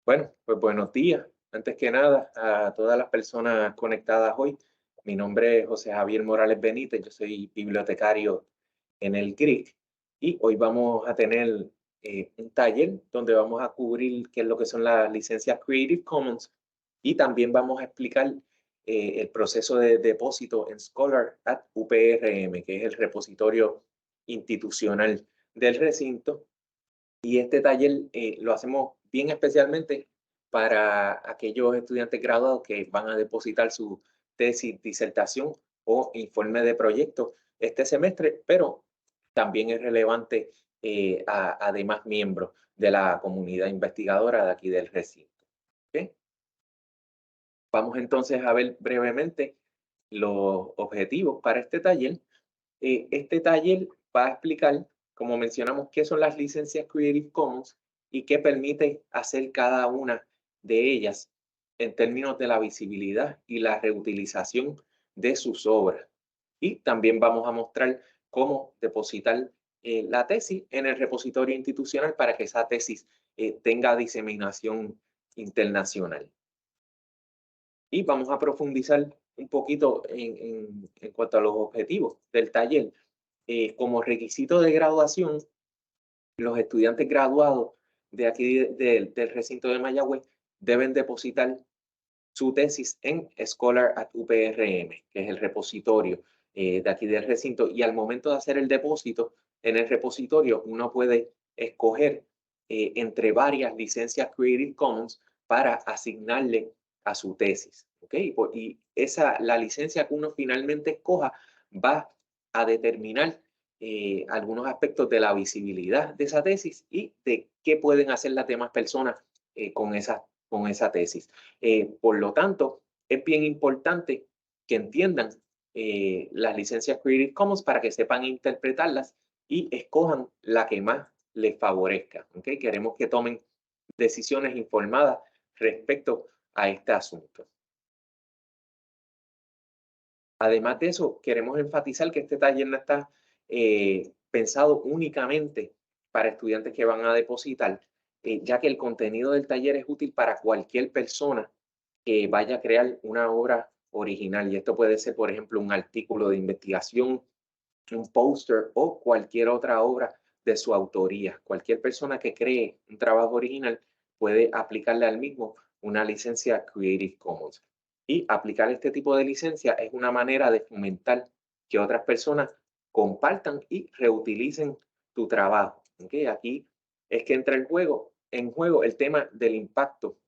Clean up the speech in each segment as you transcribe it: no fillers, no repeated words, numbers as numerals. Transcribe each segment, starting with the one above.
Bueno, pues buenos días. Antes que nada, a todas las personas conectadas hoy, mi nombre es José Javier Morales Benítez, yo soy bibliotecario en el GRIC y hoy vamos a tener un taller donde vamos a cubrir qué es lo que son las licencias Creative Commons y también vamos a explicar el proceso de depósito en Scholar at UPRM, que es el repositorio institucional del recinto. Y este taller lo hacemos bien especialmente para aquellos estudiantes graduados que van a depositar su tesis, disertación o informe de proyecto este semestre, pero también es relevante a demás miembros de la comunidad investigadora de aquí del recinto. ¿Ok? Vamos entonces a ver brevemente los objetivos para este taller. Este taller va a explicar, como mencionamos, qué son las licencias Creative Commons y qué permite hacer cada una de ellas en términos de la visibilidad y la reutilización de sus obras. Y también vamos a mostrar cómo depositar la tesis en el repositorio institucional para que esa tesis tenga diseminación internacional. Y vamos a profundizar un poquito en cuanto a los objetivos del taller. Como requisito de graduación, los estudiantes graduados de aquí del recinto de Mayagüez deben depositar su tesis en Scholar at UPRM, que es el repositorio de aquí del recinto. Y al momento de hacer el depósito en el repositorio, uno puede escoger entre varias licencias Creative Commons para asignarle a su tesis. ¿Okay? Y la licencia que uno finalmente escoja va a determinar algunos aspectos de la visibilidad de esa tesis y de qué pueden hacer las demás personas con esa tesis. Por lo tanto, es bien importante que entiendan las licencias Creative Commons para que sepan interpretarlas y escojan la que más les favorezca. ¿Okay? Queremos que tomen decisiones informadas respecto a este asunto. Además de eso, queremos enfatizar que este taller no está pensado únicamente para estudiantes que van a depositar, ya que el contenido del taller es útil para cualquier persona que vaya a crear una obra original. Y esto puede ser, por ejemplo, un artículo de investigación, un póster o cualquier otra obra de su autoría. Cualquier persona que cree un trabajo original puede aplicarle al mismo una licencia Creative Commons. Y aplicar este tipo de licencia es una manera de fomentar que otras personas compartan y reutilicen tu trabajo. ¿Okay? Aquí es que entra en juego el tema del impacto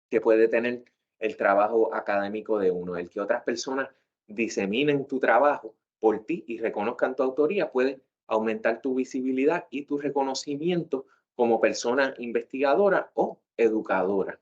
que puede tener el trabajo académico de uno. El que otras personas diseminen tu trabajo por ti y reconozcan tu autoría puede aumentar tu visibilidad y tu reconocimiento como persona investigadora o educadora.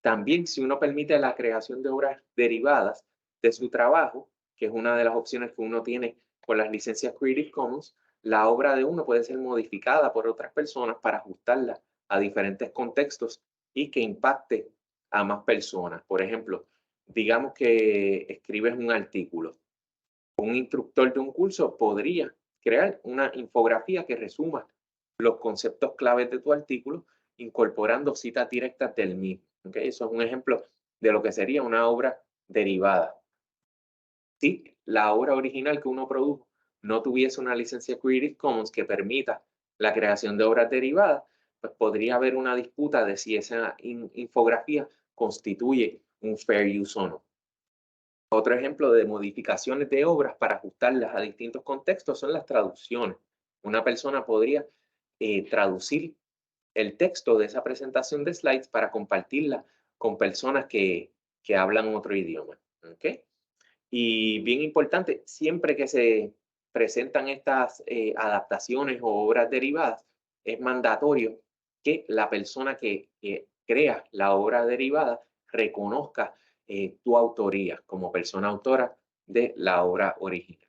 También, si uno permite la creación de obras derivadas de su trabajo, que es una de las opciones que uno tiene con las licencias Creative Commons, la obra de uno puede ser modificada por otras personas para ajustarla a diferentes contextos y que impacte a más personas. Por ejemplo, digamos que escribes un artículo. Un instructor de un curso podría crear una infografía que resuma los conceptos claves de tu artículo, incorporando citas directas del mismo. ¿Okay? Eso es un ejemplo de lo que sería una obra derivada. Si la obra original que uno produjo no tuviese una licencia Creative Commons que permita la creación de obras derivadas, pues podría haber una disputa de si esa infografía constituye un fair use o no. Otro ejemplo de modificaciones de obras para ajustarlas a distintos contextos son las traducciones. Una persona podría traducir el texto de esa presentación de slides para compartirla con personas que hablan otro idioma. ¿Okay? Y bien importante, siempre que se presentan estas adaptaciones o obras derivadas, es mandatorio que la persona que crea la obra derivada reconozca tu autoría como persona autora de la obra original.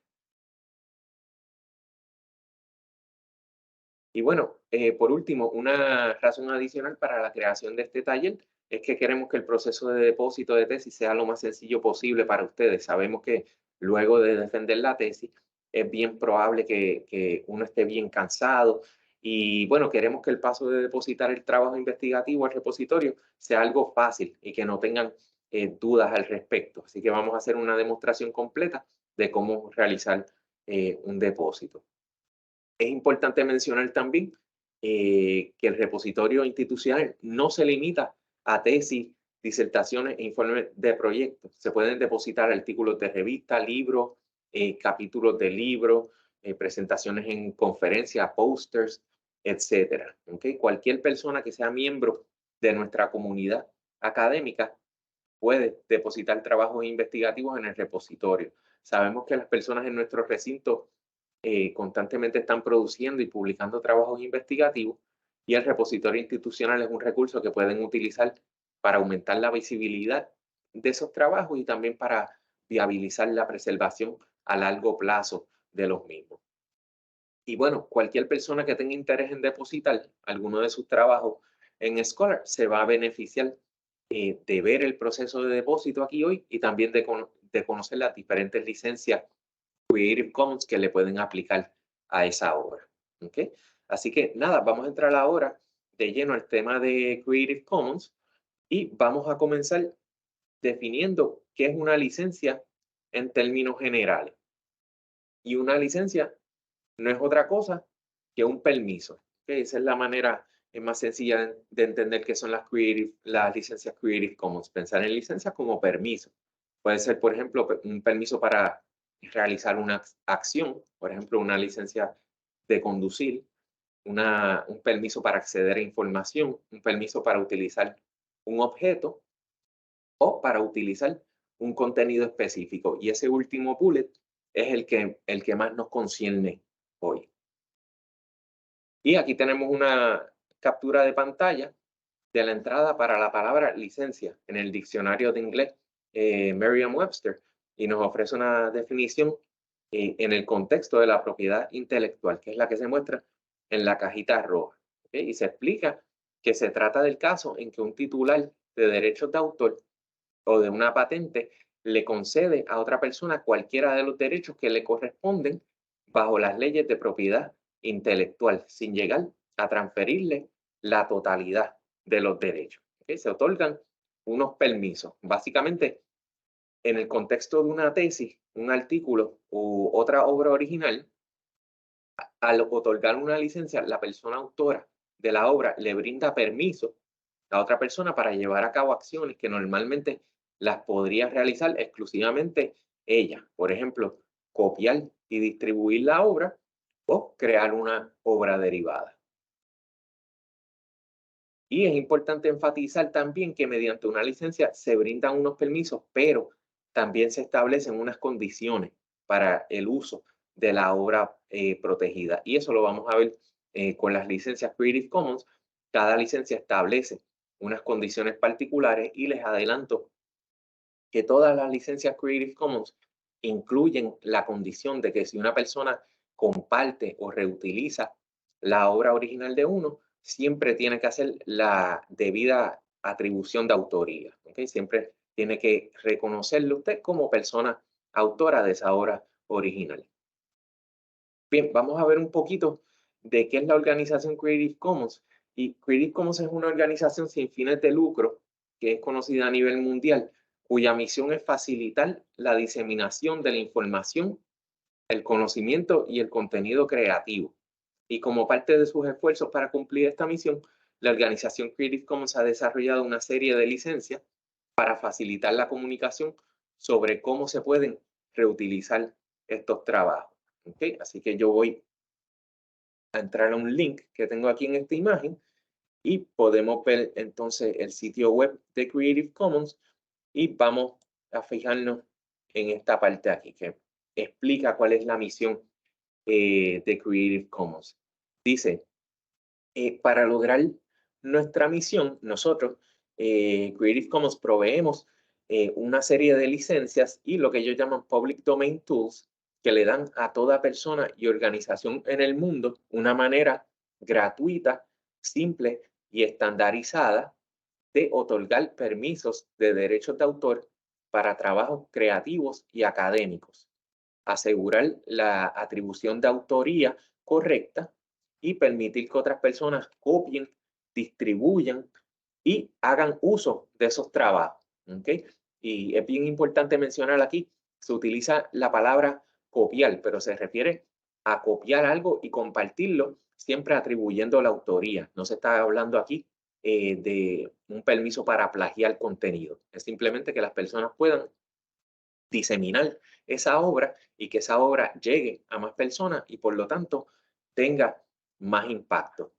Y bueno, por último, una razón adicional para la creación de este taller es que queremos que el proceso de depósito de tesis sea lo más sencillo posible para ustedes. Sabemos que luego de defender la tesis es bien probable que uno esté bien cansado Y bueno, queremos que el paso de depositar el trabajo investigativo al repositorio sea algo fácil y que no tengan dudas al respecto. Así que vamos a hacer una demostración completa de cómo realizar un depósito. Es importante mencionar también que el repositorio institucional no se limita a tesis, disertaciones e informes de proyectos. Se pueden depositar artículos de revista, libros, capítulos de libros, presentaciones en conferencias, posters, etcétera. ¿Okay? Cualquier persona que sea miembro de nuestra comunidad académica puede depositar trabajos investigativos en el repositorio. Sabemos que las personas en nuestro recinto constantemente están produciendo y publicando trabajos investigativos y el repositorio institucional es un recurso que pueden utilizar para aumentar la visibilidad de esos trabajos y también para viabilizar la preservación a largo plazo de los mismos. Y bueno, cualquier persona que tenga interés en depositar alguno de sus trabajos en Scholar se va a beneficiar de ver el proceso de depósito aquí hoy y también de conocer las diferentes licencias Creative Commons que le pueden aplicar a esa obra. ¿Okay? Así que nada, vamos a entrar ahora de lleno al tema de Creative Commons y vamos a comenzar definiendo qué es una licencia en términos generales. Y una licencia no es otra cosa que un permiso. ¿Okay? Esa es la manera más sencilla de entender qué son las licencias Creative Commons. Pensar en licencias como permiso. Puede ser, por ejemplo, un permiso para realizar una acción, por ejemplo, una licencia de conducir, un permiso para acceder a información, un permiso para utilizar un objeto o para utilizar un contenido específico. Y ese último bullet es el que más nos concierne hoy. Y aquí tenemos una captura de pantalla de la entrada para la palabra licencia en el diccionario de inglés Merriam-Webster y nos ofrece una definición en el contexto de la propiedad intelectual, que es la que se muestra en la cajita roja. ¿Okay? Y se explica que se trata del caso en que un titular de derechos de autor o de una patente le concede a otra persona cualquiera de los derechos que le corresponden bajo las leyes de propiedad intelectual, sin llegar a transferirle la totalidad de los derechos. ¿Okay? Se otorgan unos permisos. Básicamente, en el contexto de una tesis, un artículo u otra obra original, al otorgar una licencia, la persona autora de la obra le brinda permiso a otra persona para llevar a cabo acciones que normalmente las podría realizar exclusivamente ella. Por ejemplo, copiar y distribuir la obra o crear una obra derivada. Y es importante enfatizar también que mediante una licencia se brindan unos permisos, pero también se establecen unas condiciones para el uso de la obra protegida. Y eso lo vamos a ver con las licencias Creative Commons. Cada licencia establece unas condiciones particulares y les adelanto que todas las licencias Creative Commons incluyen la condición de que si una persona comparte o reutiliza la obra original de uno, siempre tiene que hacer la debida atribución de autoría. ¿Okay? Siempre tiene que reconocerlo usted como persona autora de esa obra original. Bien, vamos a ver un poquito de qué es la organización Creative Commons. Y Creative Commons es una organización sin fines de lucro que es conocida a nivel mundial, cuya misión es facilitar la diseminación de la información, el conocimiento y el contenido creativo. Y como parte de sus esfuerzos para cumplir esta misión, la organización Creative Commons ha desarrollado una serie de licencias para facilitar la comunicación sobre cómo se pueden reutilizar estos trabajos. ¿Okay? Así que yo voy a entrar a un link que tengo aquí en esta imagen y podemos ver entonces el sitio web de Creative Commons y vamos a fijarnos en esta parte aquí que explica cuál es la misión de Creative Commons. Dice, para lograr nuestra misión, nosotros, Creative Commons, proveemos una serie de licencias y lo que ellos llaman Public Domain Tools, que le dan a toda persona y organización en el mundo una manera gratuita, simple y estandarizada de otorgar permisos de derechos de autor para trabajos creativos y académicos, asegurar la atribución de autoría correcta y permitir que otras personas copien, distribuyan y hagan uso de esos trabajos. ¿Ok? Y es bien importante mencionar aquí, se utiliza la palabra copiar, pero se refiere a copiar algo y compartirlo, siempre atribuyendo la autoría. No se está hablando aquí de un permiso para plagiar contenido. Es simplemente que las personas puedan diseminar esa obra y que esa obra llegue a más personas y por lo tanto tenga más impacto.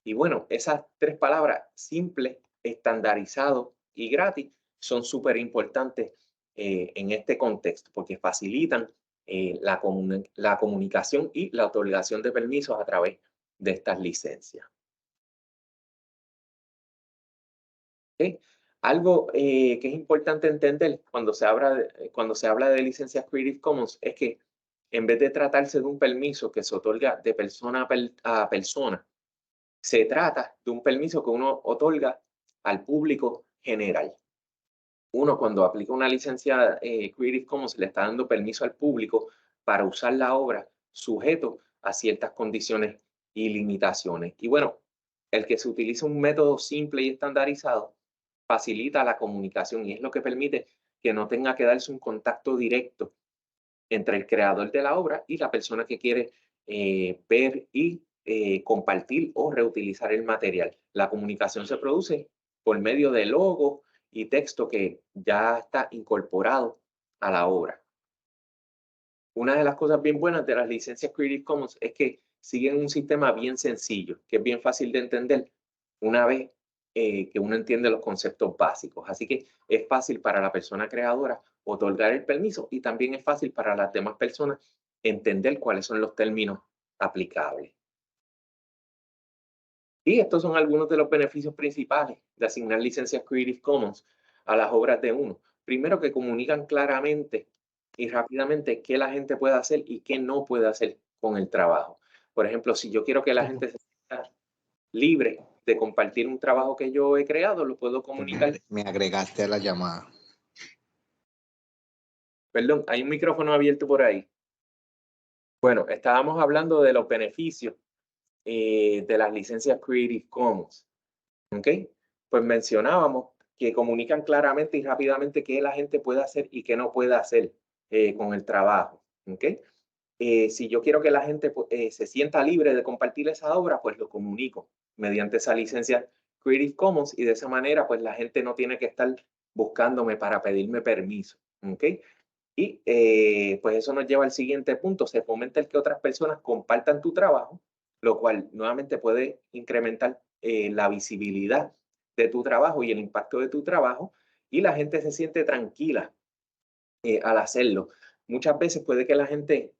Y bueno, esas tres palabras, simple, estandarizado y gratis, son súper importantes en este contexto porque facilitan la comunicación y la otorgación de permisos a través de estas licencias. ¿Ok? Algo que es importante entender cuando se habla de licencias Creative Commons es que en vez de tratarse de un permiso que se otorga de persona a persona, se trata de un permiso que uno otorga al público general. Uno cuando aplica una licencia Creative Commons le está dando permiso al público para usar la obra sujeto a ciertas condiciones y limitaciones. Y bueno, el que se utilice un método simple y estandarizado facilita la comunicación y es lo que permite que no tenga que darse un contacto directo entre el creador de la obra y la persona que quiere ver y compartir o reutilizar el material. La comunicación se produce por medio de logo y texto que ya está incorporado a la obra. Una de las cosas bien buenas de las licencias Creative Commons es que siguen un sistema bien sencillo, que es bien fácil de entender una vez que uno entiende los conceptos básicos. Así que es fácil para la persona creadora otorgar el permiso y también es fácil para las demás personas entender cuáles son los términos aplicables. Y estos son algunos de los beneficios principales de asignar licencias Creative Commons a las obras de uno. Primero, que comunican claramente y rápidamente qué la gente puede hacer y qué no puede hacer con el trabajo. Por ejemplo, si yo quiero que la gente se sienta libre de compartir un trabajo que yo he creado, lo puedo comunicar. Me agregaste a la llamada. Perdón, hay un micrófono abierto por ahí. Bueno, estábamos hablando de los beneficios de las licencias Creative Commons. ¿Ok? Pues mencionábamos que comunican claramente y rápidamente qué la gente puede hacer y qué no puede hacer con el trabajo. ¿Ok? Si yo quiero que la gente se sienta libre de compartir esa obra, pues lo comunico mediante esa licencia Creative Commons y de esa manera, pues la gente no tiene que estar buscándome para pedirme permiso. ¿Ok? Y pues eso nos lleva al siguiente punto. Se fomenta el que otras personas compartan tu trabajo, lo cual nuevamente puede incrementar la visibilidad de tu trabajo y el impacto de tu trabajo y la gente se siente tranquila al hacerlo. Muchas veces puede que la gente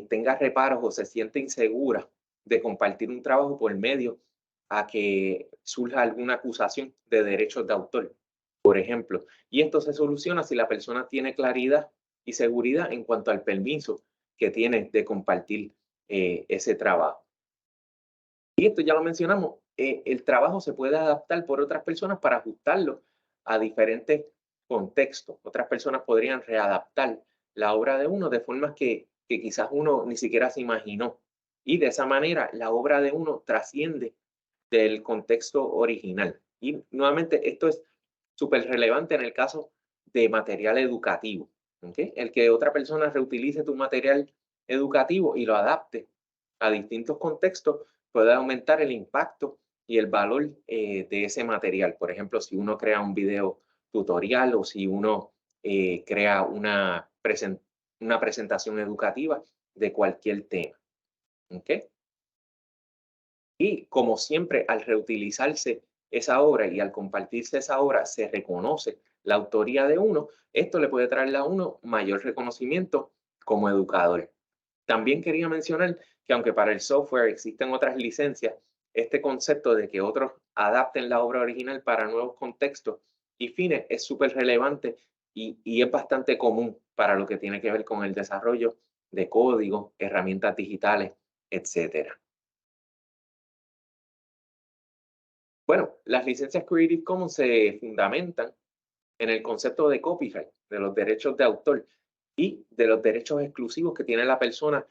tenga reparos o se siente insegura de compartir un trabajo por medio a que surja alguna acusación de derechos de autor, por ejemplo. Y esto se soluciona si la persona tiene claridad y seguridad en cuanto al permiso que tiene de compartir ese trabajo. Y esto ya lo mencionamos, el trabajo se puede adaptar por otras personas para ajustarlo a diferentes contextos. Otras personas podrían readaptar la obra de uno de formas que quizás uno ni siquiera se imaginó. Y de esa manera la obra de uno trasciende del contexto original. Y nuevamente esto es súper relevante en el caso de material educativo. ¿Okay? El que otra persona reutilice tu material educativo y lo adapte a distintos contextos puede aumentar el impacto y el valor de ese material. Por ejemplo, si uno crea un video tutorial o si uno crea una presentación educativa de cualquier tema. ¿Okay? Y como siempre, al reutilizarse esa obra y al compartirse esa obra, se reconoce la autoría de uno. Esto le puede traerle a uno mayor reconocimiento como educador. También quería mencionar que aunque para el software existen otras licencias, este concepto de que otros adapten la obra original para nuevos contextos y fines es súper relevante y es bastante común para lo que tiene que ver con el desarrollo de código, herramientas digitales, etcétera. Bueno, las licencias Creative Commons se fundamentan en el concepto de copyright, de los derechos de autor y de los derechos exclusivos que tiene la persona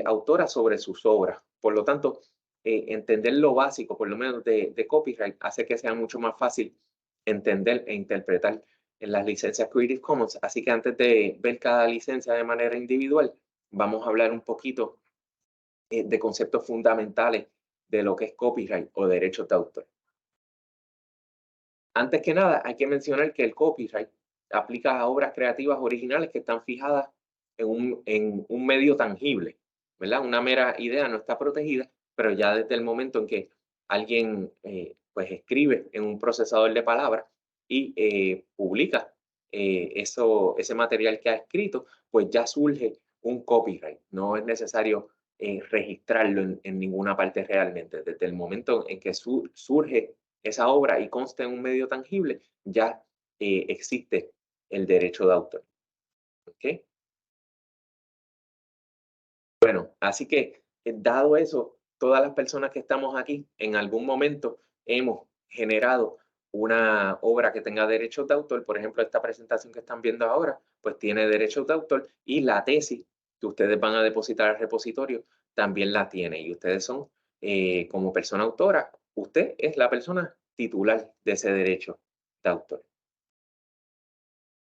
autora sobre sus obras. Por lo tanto, entender lo básico, por lo menos de copyright, hace que sea mucho más fácil entender e interpretar en las licencias Creative Commons. Así que antes de ver cada licencia de manera individual, vamos a hablar un poquito de conceptos fundamentales de lo que es copyright o derechos de autor. Antes que nada, hay que mencionar que el copyright aplica a obras creativas originales que están fijadas en un medio tangible, ¿verdad? Una mera idea no está protegida, pero ya desde el momento en que alguien pues escribe en un procesador de palabras y publica ese material que ha escrito, pues ya surge un copyright. No es necesario registrarlo en ninguna parte realmente. Desde el momento en que surge esa obra y consta en un medio tangible, ya existe el derecho de autor. ¿Ok? Bueno, así que dado eso, todas las personas que estamos aquí en algún momento hemos generado una obra que tenga derechos de autor. Por ejemplo, esta presentación que están viendo ahora, pues tiene derechos de autor, y la tesis que ustedes van a depositar al repositorio también la tiene. Y ustedes son, como persona autora, usted es la persona titular de ese derecho de autor.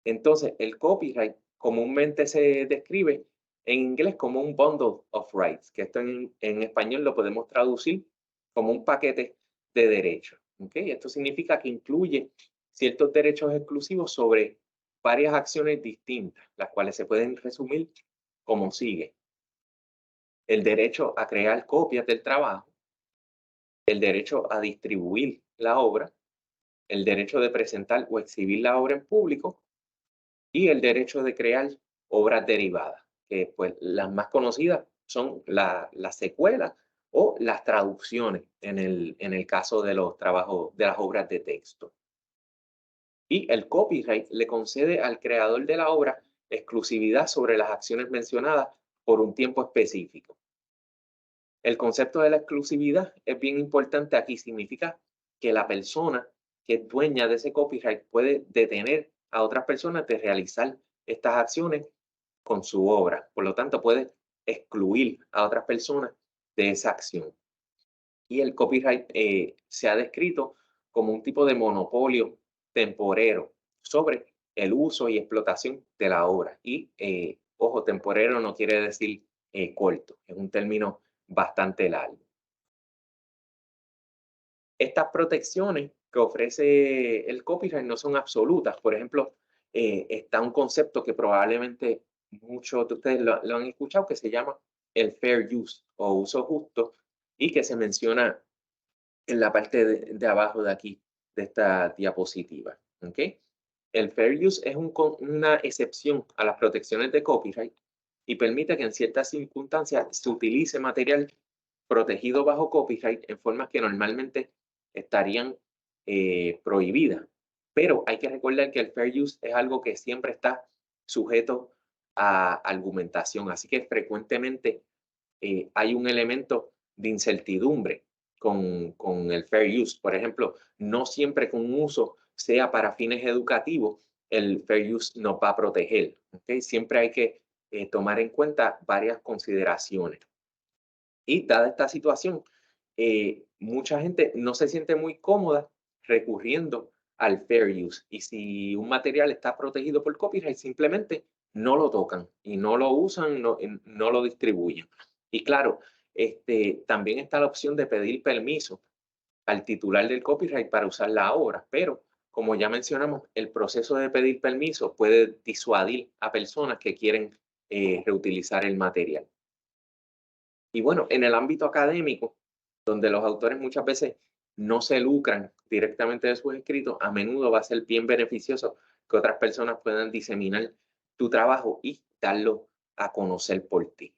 Entonces, el copyright comúnmente se describe en inglés como un bundle of rights, que esto en español lo podemos traducir como un paquete de derechos. ¿Okay? Esto significa que incluye ciertos derechos exclusivos sobre varias acciones distintas, las cuales se pueden resumir como sigue: el derecho a crear copias del trabajo, el derecho a distribuir la obra, el derecho de presentar o exhibir la obra en público, y el derecho de crear obras derivadas, que pues las más conocidas son las secuelas o las traducciones en el caso de los trabajos, de las obras de texto. Y el copyright le concede al creador de la obra exclusividad sobre las acciones mencionadas por un tiempo específico. El concepto de la exclusividad es bien importante aquí. Significa que la persona que es dueña de ese copyright puede detener a otras personas de realizar estas acciones con su obra. Por lo tanto, puede excluir a otras personas de esa acción. Y el copyright se ha descrito como un tipo de monopolio temporero sobre el uso y explotación de la obra. Y, ojo, temporero no quiere decir corto, es un término bastante largo. Estas protecciones que ofrece el copyright no son absolutas. Por ejemplo, está un concepto que probablemente muchos de ustedes lo han escuchado, que se llama el fair use o uso justo, y que se menciona en la parte de abajo de aquí, de esta diapositiva. ¿Okay? El fair use es una excepción a las protecciones de copyright y permite que en ciertas circunstancias se utilice material protegido bajo copyright en formas que normalmente estarían prohibidas. Pero hay que recordar que el fair use es algo que siempre está sujeto a argumentación, así que frecuentemente hay un elemento de incertidumbre con el fair use. Por ejemplo, no siempre que un uso sea para fines educativos, el fair use nos va a proteger. ¿Okay? Siempre hay que tomar en cuenta varias consideraciones. Y dada esta situación, mucha gente no se siente muy cómoda recurriendo al fair use. Y si un material está protegido por copyright, simplemente no lo tocan y no lo usan, no lo distribuyen. Y claro, también está la opción de pedir permiso al titular del copyright para usar la obra, pero como ya mencionamos, el proceso de pedir permiso puede disuadir a personas que quieren reutilizar el material. Y bueno, en el ámbito académico, donde los autores muchas veces no se lucran directamente de sus escritos, a menudo va a ser bien beneficioso que otras personas puedan diseminar tu trabajo y darlo a conocer por ti.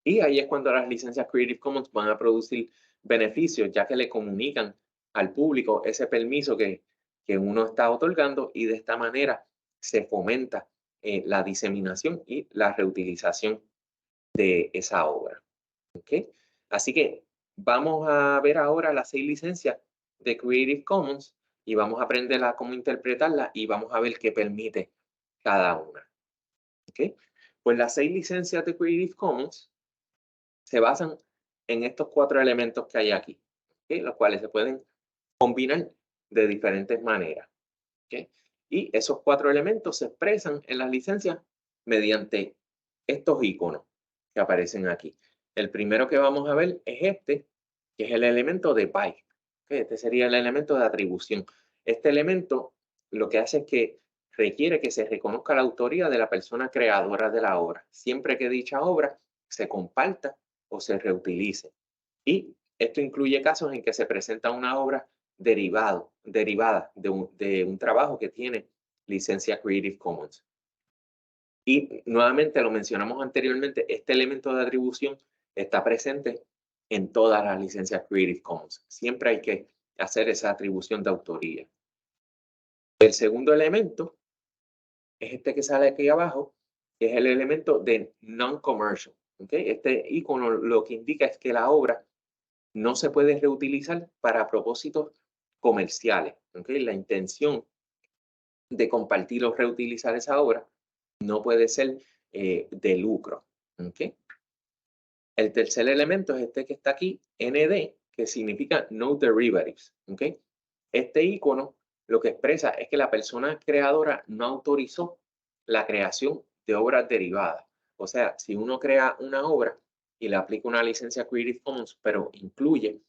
Y ahí es cuando las licencias Creative Commons van a producir beneficios, ya que le comunican al público ese permiso que uno está otorgando, y de esta manera se fomenta la diseminación y la reutilización de esa obra. ¿Okay? Así que vamos a ver ahora las 6 licencias de Creative Commons y vamos a aprender a cómo interpretarlas y vamos a ver qué permite cada una. ¿Okay? Pues las 6 licencias de Creative Commons se basan en estos 4 elementos que hay aquí, ¿ok? Los cuales se pueden combinar de diferentes maneras, ¿ok? Y esos 4 elementos se expresan en las licencias mediante estos iconos que aparecen aquí. El primero que vamos a ver es este, que es el elemento de by. ¿Ok? Este sería el elemento de atribución. Este elemento lo que hace es que requiere que se reconozca la autoría de la persona creadora de la obra, siempre que dicha obra se comparta o se reutilice. Y esto incluye casos en que se presenta una obra derivada de un trabajo que tiene licencia Creative Commons. Y nuevamente lo mencionamos anteriormente, este elemento de atribución está presente en todas las licencias Creative Commons. Siempre hay que hacer esa atribución de autoría. El segundo elemento es este que sale aquí abajo, que es el elemento de non-commercial. ¿Okay? Este icono lo que indica es que la obra no se puede reutilizar para propósitos comerciales. ¿Okay? La intención de compartir o reutilizar esa obra no puede ser de lucro. ¿Okay? El tercer elemento es este que está aquí, ND, que significa No Derivatives. ¿Okay? Este icono lo que expresa es que la persona creadora no autorizó la creación de obras derivadas. O sea, si uno crea una obra y le aplica una licencia Creative Commons, pero incluye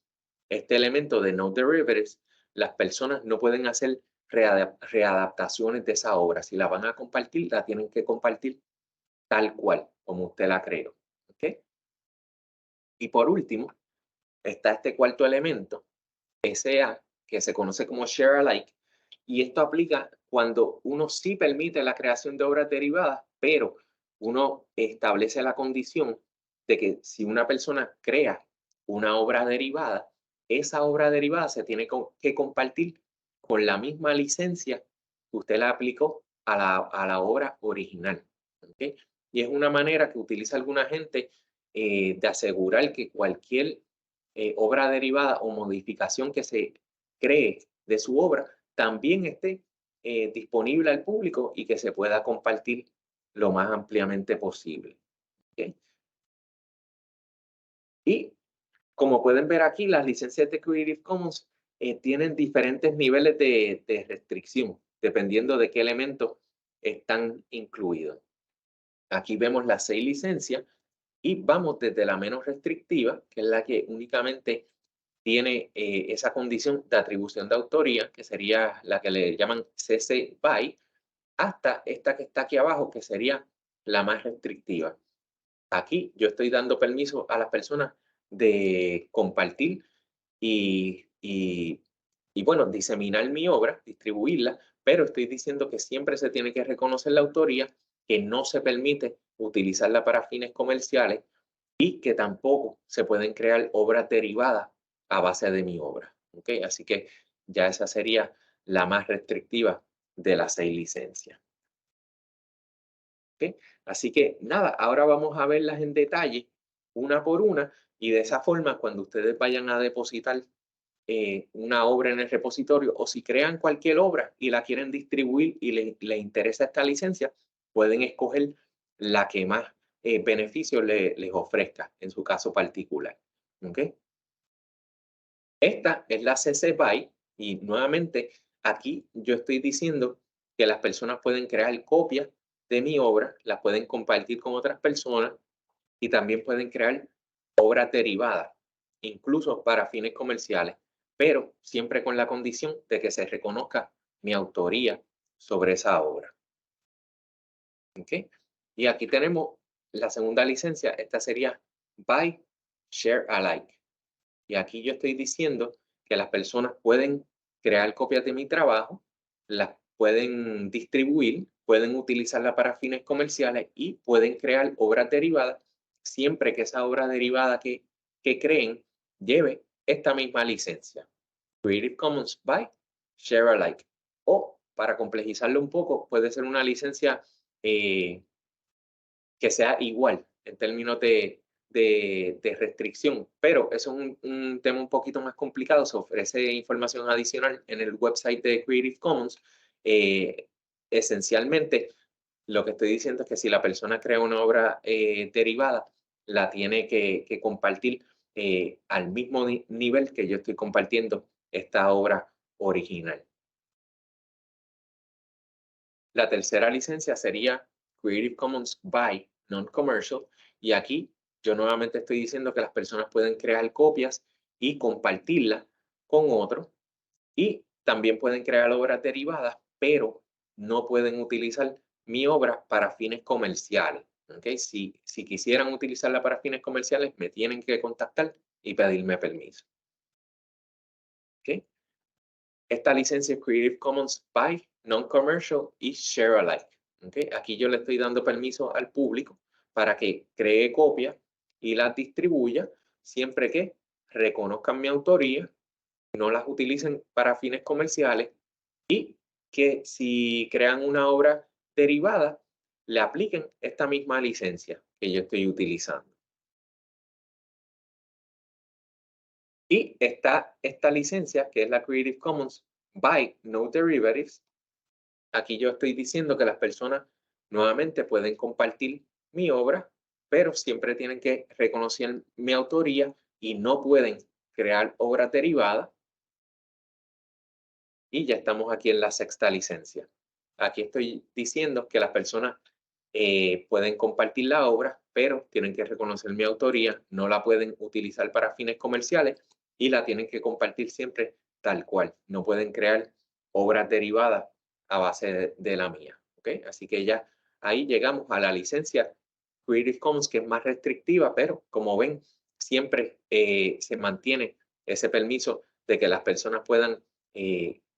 este elemento de No Derivatives, las personas no pueden hacer readaptaciones de esa obra. Si la van a compartir, la tienen que compartir tal cual, como usted la creó. ¿Okay? Y por último, está este cuarto elemento, SA, que se conoce como Share Alike, y esto aplica cuando uno sí permite la creación de obras derivadas, pero uno establece la condición de que si una persona crea una obra derivada, esa obra derivada se tiene que compartir con la misma licencia que usted la aplicó a la obra original. ¿Okay? Y es una manera que utiliza alguna gente de asegurar que cualquier obra derivada o modificación que se cree de su obra también esté disponible al público y que se pueda compartir lo más ampliamente posible. ¿Okay? Y como pueden ver aquí, las licencias de Creative Commons tienen diferentes niveles de restricción, dependiendo de qué elementos están incluidos. Aquí vemos las 6 licencias y vamos desde la menos restrictiva, que es la que únicamente tiene esa condición de atribución de autoría, que sería la que le llaman CC BY, hasta esta que está aquí abajo, que sería la más restrictiva. Aquí yo estoy dando permiso a las personas de compartir y bueno, diseminar mi obra, distribuirla, pero estoy diciendo que siempre se tiene que reconocer la autoría, que no se permite utilizarla para fines comerciales y que tampoco se pueden crear obras derivadas a base de mi obra. ¿Okay? Así que ya esa sería la más restrictiva de las 6 licencias. ¿Okay? Así que nada, ahora vamos a verlas en detalle, una por una, y de esa forma, cuando ustedes vayan a depositar una obra en el repositorio o si crean cualquier obra y la quieren distribuir y le interesa esta licencia, pueden escoger la que más beneficios les ofrezca en su caso particular. ¿Okay? Esta es la CC BY y nuevamente aquí yo estoy diciendo que las personas pueden crear copias de mi obra, las pueden compartir con otras personas y también pueden crear obras derivadas, incluso para fines comerciales, pero siempre con la condición de que se reconozca mi autoría sobre esa obra. ¿Okay? Y aquí tenemos la segunda licencia, esta sería By Share Alike. Y aquí yo estoy diciendo que las personas pueden crear copias de mi trabajo, las pueden distribuir, pueden utilizarla para fines comerciales y pueden crear obras derivadas siempre que esa obra derivada que creen lleve esta misma licencia. Creative Commons by Share Alike. O, para complejizarlo un poco, puede ser una licencia que sea igual en términos de restricción, pero eso es un tema un poquito más complicado. Se ofrece información adicional en el website de Creative Commons. Esencialmente, lo que estoy diciendo es que si la persona crea una obra derivada, la tiene que compartir al mismo nivel que yo estoy compartiendo esta obra original. La tercera licencia sería Creative Commons by Non-Commercial, y aquí yo nuevamente estoy diciendo que las personas pueden crear copias y compartirlas con otros, y también pueden crear obras derivadas, pero no pueden utilizar mi obra para fines comerciales. ¿Okay? Si quisieran utilizarla para fines comerciales, me tienen que contactar y pedirme permiso. ¿Okay? Esta licencia es Creative Commons by Non-Commercial y Share Alike. ¿Okay? Aquí yo le estoy dando permiso al público para que cree copias y las distribuya siempre que reconozcan mi autoría, no las utilicen para fines comerciales y que si crean una obra derivada, le apliquen esta misma licencia que yo estoy utilizando. Y está esta licencia, que es la Creative Commons by No Derivatives. Aquí yo estoy diciendo que las personas nuevamente pueden compartir mi obra, pero siempre tienen que reconocer mi autoría y no pueden crear obras derivadas. Y ya estamos aquí en la sexta licencia. Aquí estoy diciendo que las personas pueden compartir la obra, pero tienen que reconocer mi autoría, no la pueden utilizar para fines comerciales y la tienen que compartir siempre tal cual. No pueden crear obras derivadas a base de la mía. ¿Okay? Así que ya ahí llegamos a la licencia Creative Commons, que es más restrictiva, pero como ven, siempre se mantiene ese permiso de que las personas puedan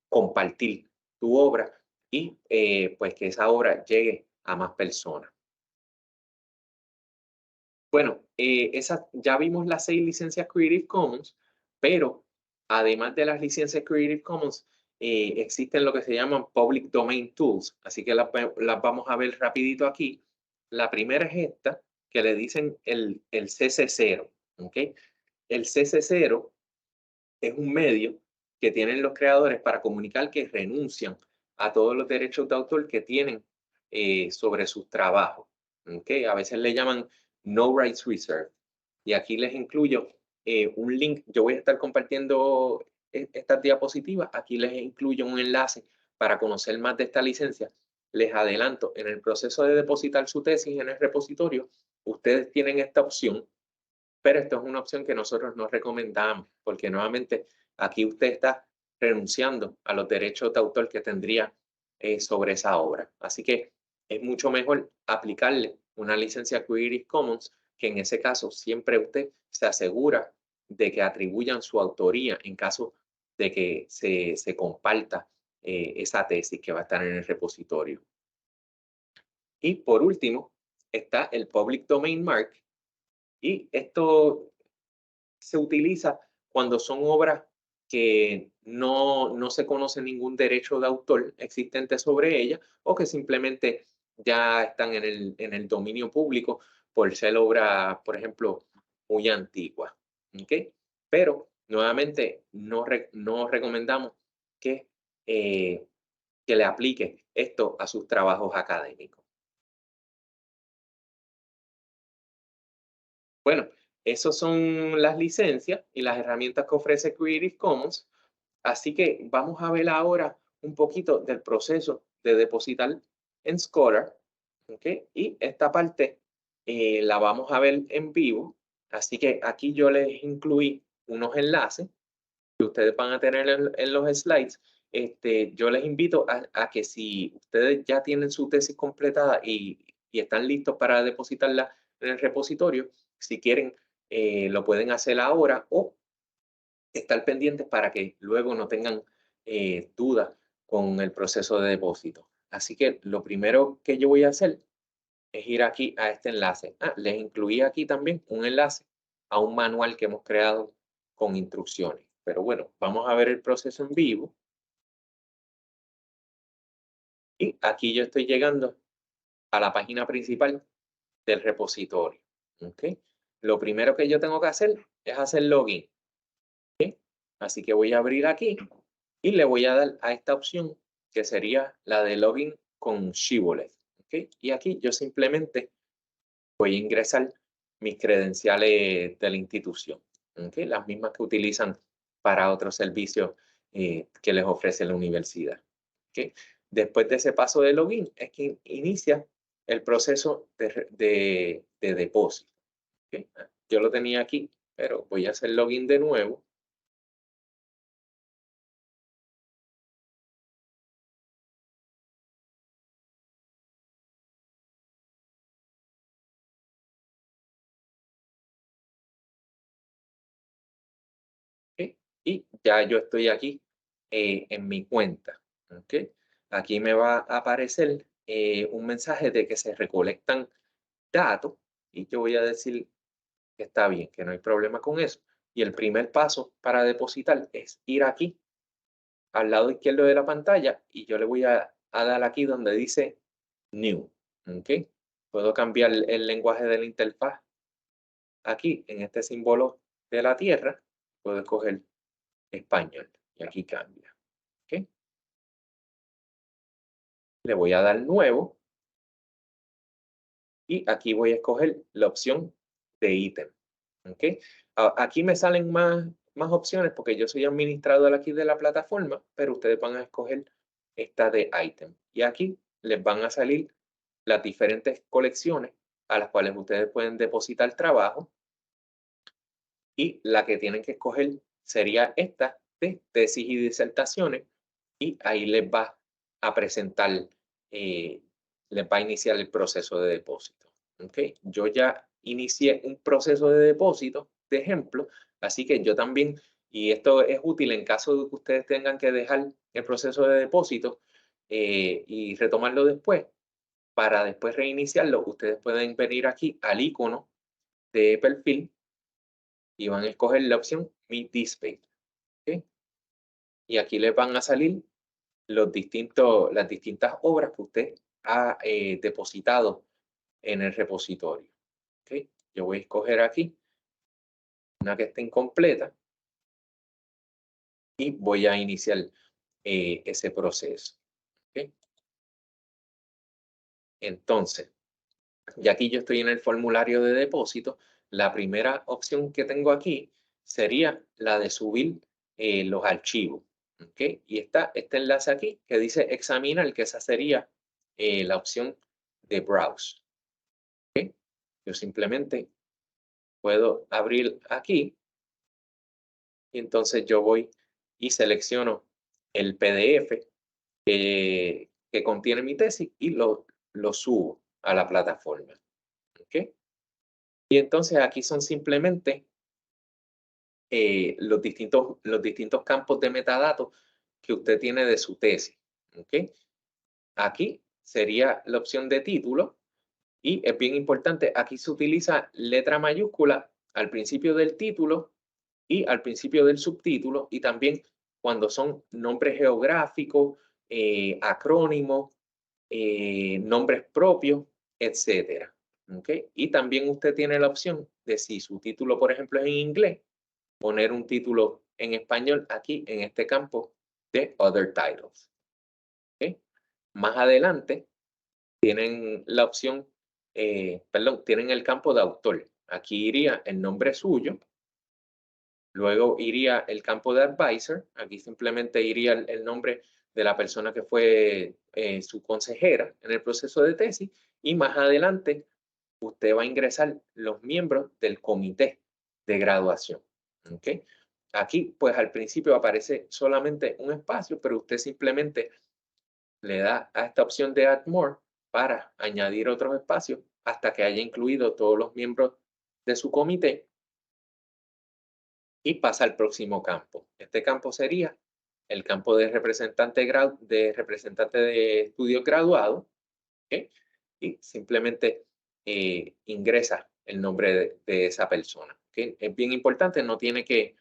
compartir tu obra y pues que esa obra llegue a más personas. Bueno, ya vimos las 6 licencias Creative Commons, pero además de las licencias Creative Commons, existen lo que se llaman Public Domain Tools, así que las vamos a ver rapidito aquí. La primera es esta, que le dicen el CC0, ¿ok? El CC0 es un medio que tienen los creadores para comunicar que renuncian a todos los derechos de autor que tienen sobre sus trabajos. ¿Okay? A veces le llaman No Rights Reserved. Y aquí les incluyo un link. Yo voy a estar compartiendo estas diapositivas. Aquí les incluyo un enlace para conocer más de esta licencia. Les adelanto, en el proceso de depositar su tesis en el repositorio, ustedes tienen esta opción, pero esto es una opción que nosotros no recomendamos, porque nuevamente aquí usted está renunciando a los derechos de autor que tendría sobre esa obra. Así que es mucho mejor aplicarle una licencia Creative Commons, que en ese caso siempre usted se asegura de que atribuyan su autoría en caso de que se comparta esa tesis que va a estar en el repositorio. Y por último, está el Public Domain Mark, y esto se utiliza cuando son obras que no se conoce ningún derecho de autor existente sobre ellas, o que simplemente ya están en el dominio público por ser obra, por ejemplo, muy antigua. ¿Okay? Pero nuevamente no recomendamos que, que le aplique esto a sus trabajos académicos. Bueno, esas son las licencias y las herramientas que ofrece Creative Commons. Así que vamos a ver ahora un poquito del proceso de depositar en Scholar. ¿Okay? Y esta parte la vamos a ver en vivo. Así que aquí yo les incluí unos enlaces que ustedes van a tener en los slides. Yo les invito a que si ustedes ya tienen su tesis completada y están listos para depositarla en el repositorio, si quieren, lo pueden hacer ahora o estar pendientes para que luego no tengan dudas con el proceso de depósito. Así que lo primero que yo voy a hacer es ir aquí a este enlace. Les incluí aquí también un enlace a un manual que hemos creado con instrucciones. Pero bueno, vamos a ver el proceso en vivo. Y aquí yo estoy llegando a la página principal del repositorio. ¿Okay? Lo primero que yo tengo que hacer es hacer login. ¿Okay? Así que voy a abrir aquí y le voy a dar a esta opción que sería la de login con Shibboleth. ¿Okay? Y aquí yo simplemente voy a ingresar mis credenciales de la institución. ¿ok? Las mismas que utilizan para otros servicios que les ofrece la universidad. ¿Ok? Después de ese paso de login es que inicia el proceso de depósito. ¿Ok? Yo lo tenía aquí, pero voy a hacer login de nuevo. ¿Ok? Y ya yo estoy aquí en mi cuenta. ¿Ok? Aquí me va a aparecer un mensaje de que se recolectan datos y yo voy a decir que está bien, que no hay problema con eso. Y el primer paso para depositar es ir aquí al lado izquierdo de la pantalla y yo le voy a dar aquí donde dice New. ¿Ok? Puedo cambiar el lenguaje de la interfaz aquí en este símbolo de la tierra. Puedo escoger español y aquí cambia. ¿Ok? Le voy a dar nuevo y aquí voy a escoger la opción de ítem. ¿Ok? Aquí me salen más opciones porque yo soy administrador aquí de la plataforma, pero ustedes van a escoger esta de item. Y aquí les van a salir las diferentes colecciones a las cuales ustedes pueden depositar trabajo. Y la que tienen que escoger sería esta de tesis y disertaciones. Y ahí les va a presentar, les va a iniciar el proceso de depósito. ¿Ok? Yo ya inicié un proceso de depósito, de ejemplo, así que yo también, y esto es útil en caso de que ustedes tengan que dejar el proceso de depósito y retomarlo después, para después reiniciarlo, ustedes pueden venir aquí al icono de perfil y van a escoger la opción Meet this page. ¿Ok? Y aquí les van a salir las distintas obras que usted ha depositado en el repositorio. ¿Ok? Yo voy a escoger aquí una que esté incompleta y voy a iniciar ese proceso. ¿Ok? Entonces, ya aquí yo estoy en el formulario de depósito. La primera opción que tengo aquí sería la de subir los archivos. ¿Ok? Y está este enlace aquí que dice examinar, que esa sería la opción de browse. ¿Ok? Yo simplemente puedo abrir aquí y entonces yo voy y selecciono el PDF que contiene mi tesis y lo subo a la plataforma. ¿Ok? Y entonces aquí son simplemente los distintos campos de metadatos que usted tiene de su tesis. ¿Ok? Aquí sería la opción de título y es bien importante, aquí se utiliza letra mayúscula al principio del título y al principio del subtítulo y también cuando son nombres geográficos, acrónimos, nombres propios, etcétera. ¿Ok? Y también usted tiene la opción de si su título, por ejemplo, es en inglés, poner un título en español aquí en este campo de Other Titles. ¿Ok? Más adelante tienen la opción, perdón, tienen el campo de autor. Aquí iría el nombre suyo, luego iría el campo de advisor, aquí simplemente iría el nombre de la persona que fue su consejera en el proceso de tesis y más adelante usted va a ingresar los miembros del comité de graduación. ¿Ok? Aquí, pues al principio aparece solamente un espacio, pero usted simplemente le da a esta opción de Add More para añadir otros espacios hasta que haya incluido todos los miembros de su comité y pasa al próximo campo. Este campo sería el campo de representante de estudios graduados, ¿okay? Y simplemente ingresa el nombre de esa persona. ¿Okay? Es bien importante, no tiene que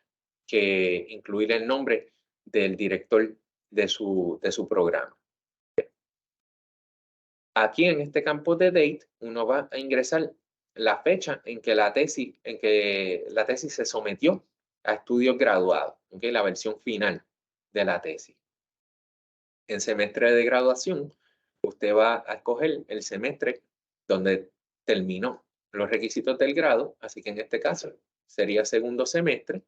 incluir el nombre del director de su programa. Aquí en este campo de date, uno va a ingresar la fecha en que la tesis se sometió a estudios graduados, ¿okay? La versión final de la tesis. En semestre de graduación, usted va a escoger el semestre donde terminó los requisitos del grado, así que en este caso sería segundo semestre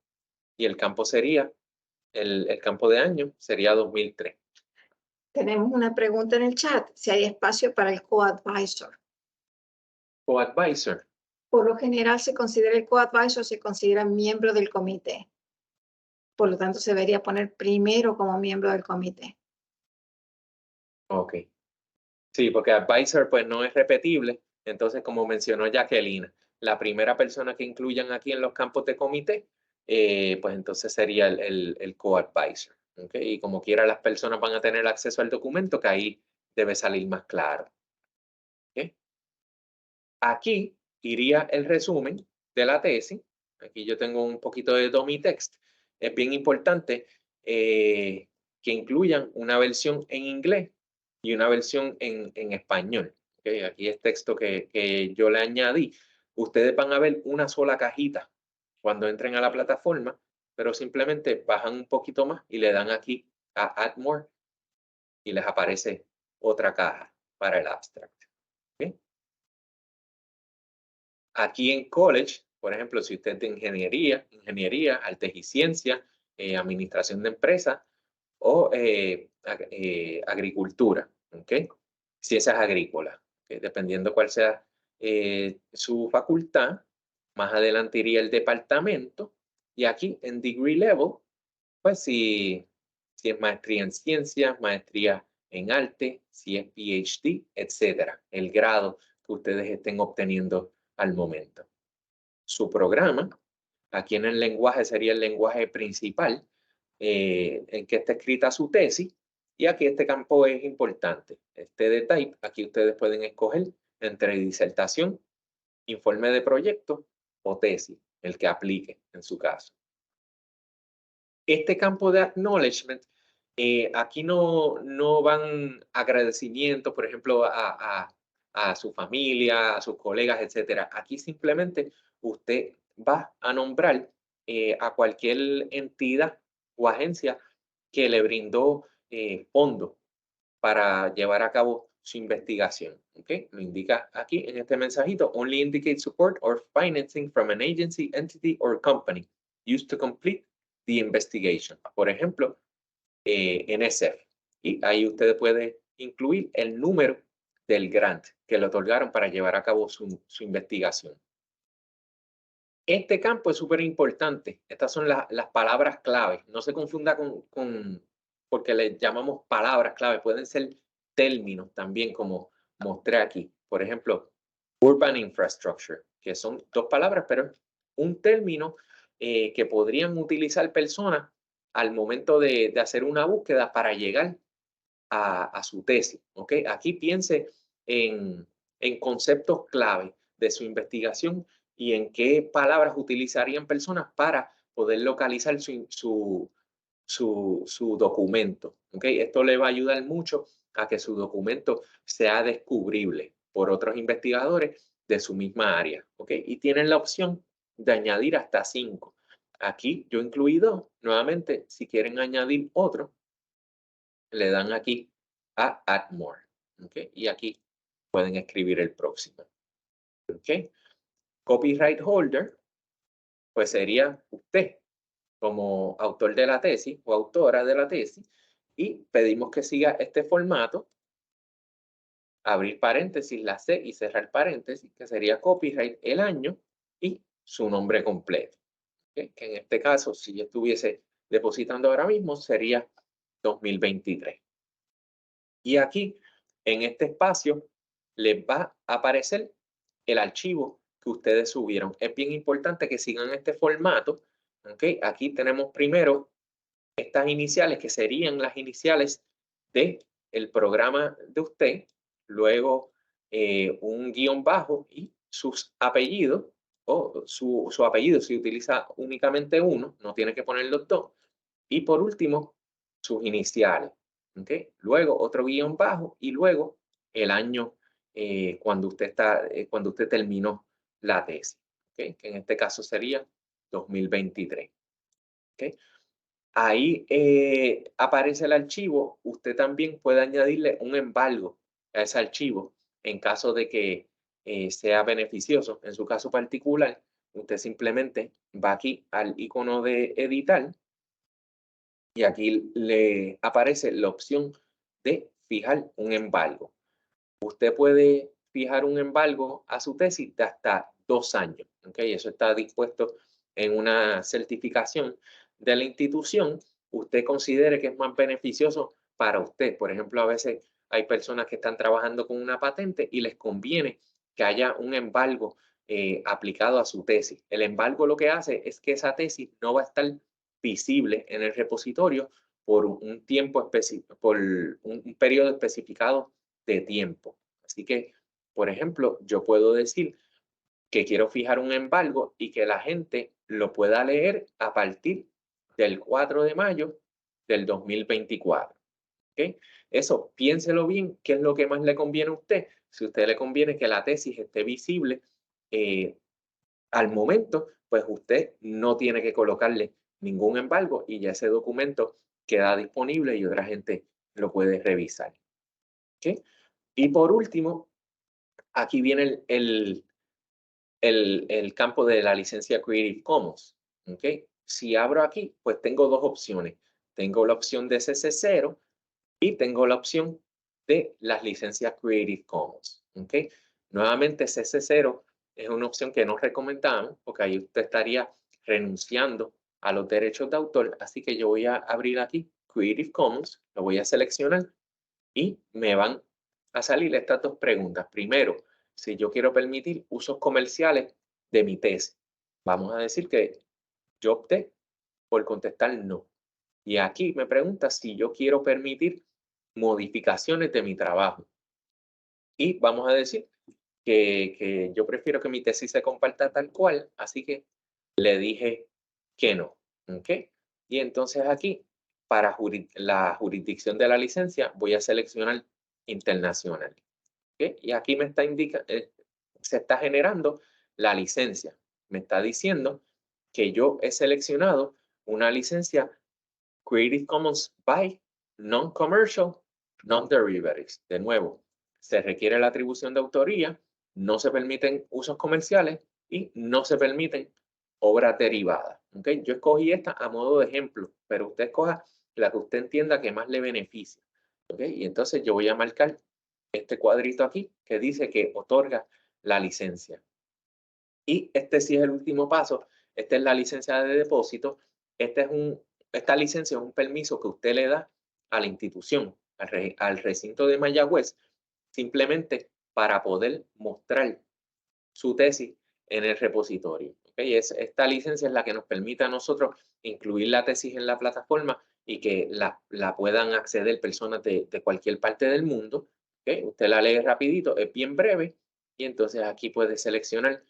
y el campo sería, el campo de año sería 2003. Tenemos una pregunta en el chat, si hay espacio para el co-advisor. Co-advisor. Por lo general se considera el co-advisor, se considera miembro del comité. Por lo tanto, se debería poner primero como miembro del comité. Ok. Sí, porque advisor pues no es repetible. Entonces, como mencionó Jacqueline, la primera persona que incluyan aquí en los campos de comité, pues entonces sería el co-advisor. ¿Okay? Y como quiera, las personas van a tener acceso al documento, que ahí debe salir más claro. ¿Okay? Aquí iría el resumen de la tesis. Aquí yo tengo un poquito de dummy text. Es bien importante que incluyan una versión en inglés y una versión en español. ¿Okay? Aquí es texto que yo le añadí. Ustedes van a ver una sola cajita cuando entren a la plataforma, pero simplemente bajan un poquito más y le dan aquí a Add More y les aparece otra caja para el abstract. ¿Okay? Aquí en college, por ejemplo, si usted es de ingeniería, artes y ciencias, administración de empresas o agricultura, ¿ok? Ciencias agrícolas, ¿okay? Dependiendo cuál sea su facultad, más adelante iría el departamento y aquí en degree level, pues si es maestría en ciencias, maestría en arte, si es PhD, etcétera, el grado que ustedes estén obteniendo al momento. Su programa, aquí en el lenguaje sería el lenguaje principal en que está escrita su tesis, y aquí este campo es importante. Este de type, aquí ustedes pueden escoger entre disertación, informe de proyecto o tesis, el que aplique en su caso. Este campo de acknowledgement, aquí no van agradecimientos, por ejemplo, a su familia, a sus colegas, etcétera. Aquí simplemente usted va a nombrar a cualquier entidad o agencia que le brindó fondos para llevar a cabo su investigación. ¿Okay? Lo indica aquí en este mensajito. Only indicate support or financing from an agency, entity or company used to complete the investigation. Por ejemplo, NSF. Y ahí usted puede incluir el número del grant que le otorgaron para llevar a cabo su investigación. Este campo es súper importante. Estas son las palabras clave. No se confunda porque le llamamos palabras clave. Pueden ser términos también, como mostré aquí. Por ejemplo, urban infrastructure, que son dos palabras, pero un término que podrían utilizar personas al momento de hacer una búsqueda para llegar a su tesis. ¿Okay? Aquí piense en conceptos clave de su investigación y en qué palabras utilizarían personas para poder localizar su documento. ¿Okay? Esto le va a ayudar mucho a que su documento sea descubrible por otros investigadores de su misma área. ¿Okay? Y tienen la opción de añadir hasta 5. Aquí yo incluí 2. Nuevamente, si quieren añadir otro, le dan aquí a Add More. ¿Okay? Y aquí pueden escribir el próximo. ¿Okay? Copyright holder, pues sería usted como autor de la tesis o autora de la tesis, y pedimos que siga este formato, abrir paréntesis, la C y cerrar paréntesis, que sería copyright, el año y su nombre completo. ¿Okay? Que en este caso, si yo estuviese depositando ahora mismo, sería 2023. Y aquí, en este espacio, les va a aparecer el archivo que ustedes subieron. Es bien importante que sigan este formato. ¿Okay? Aquí tenemos primero estas iniciales, que serían las iniciales del programa de usted, luego un guión bajo y sus apellidos, o su apellido si utiliza únicamente uno, no tiene que poner los dos, y por último, sus iniciales. ¿Okay? Luego otro guión bajo y luego el año cuando usted terminó la tesis. ¿Okay? Que en este caso sería 2023. ¿Okay? Ahí aparece el archivo. Usted también puede añadirle un embargo a ese archivo en caso de que sea beneficioso. En su caso particular, usted simplemente va aquí al icono de editar y aquí le aparece la opción de fijar un embargo. Usted puede fijar un embargo a su tesis de hasta 2 años. ¿Okay? Eso está dispuesto en una certificación de la institución. Usted considere que es más beneficioso para usted. Por ejemplo, a veces hay personas que están trabajando con una patente y les conviene que haya un embargo aplicado a su tesis. El embargo lo que hace es que esa tesis no va a estar visible en el repositorio por un tiempo específico, por un periodo especificado de tiempo. Así que, por ejemplo, yo puedo decir que quiero fijar un embargo y que la gente lo pueda leer a partir del 4 de mayo del 2024. ¿Okay? Eso, piénselo bien, qué es lo que más le conviene a usted. Si a usted le conviene que la tesis esté visible al momento, pues usted no tiene que colocarle ningún embargo y ya ese documento queda disponible y otra gente lo puede revisar. ¿Okay? Y por último, aquí viene el campo de la licencia Creative Commons. ¿Okay? Si abro aquí, pues tengo dos opciones. Tengo la opción de CC0 y tengo la opción de las licencias Creative Commons. ¿Okay? Nuevamente, CC0 es una opción que no recomendamos porque ahí usted estaría renunciando a los derechos de autor. Así que yo voy a abrir aquí Creative Commons, lo voy a seleccionar y me van a salir estas dos preguntas. Primero, si yo quiero permitir usos comerciales de mi tesis. Vamos a decir que yo opté por contestar no. Y aquí me pregunta si yo quiero permitir modificaciones de mi trabajo. Y vamos a decir que yo prefiero que mi tesis se comparta tal cual, así que le dije que no. ¿Okay? Y entonces aquí, para la jurisdicción de la licencia, voy a seleccionar internacional. ¿Okay? Y aquí me está se está generando la licencia. Me está diciendo que yo he seleccionado una licencia Creative Commons by Non-Commercial, Non-Derivatives. De nuevo, se requiere la atribución de autoría, no se permiten usos comerciales y no se permiten obras derivadas. ¿Okay? Yo escogí esta a modo de ejemplo, pero usted escoja la que usted entienda que más le beneficia. ¿Okay? Y entonces yo voy a marcar este cuadrito aquí que dice que otorga la licencia. Y este sí es el último paso. Esta es la licencia de depósito. Esta licencia es un permiso que usted le da a la institución, al recinto de Mayagüez, simplemente para poder mostrar su tesis en el repositorio. ¿Okay? Esta licencia es la que nos permite a nosotros incluir la tesis en la plataforma y que la puedan acceder personas de cualquier parte del mundo. ¿Okay? Usted la lee rapidito, es bien breve y entonces aquí puede seleccionar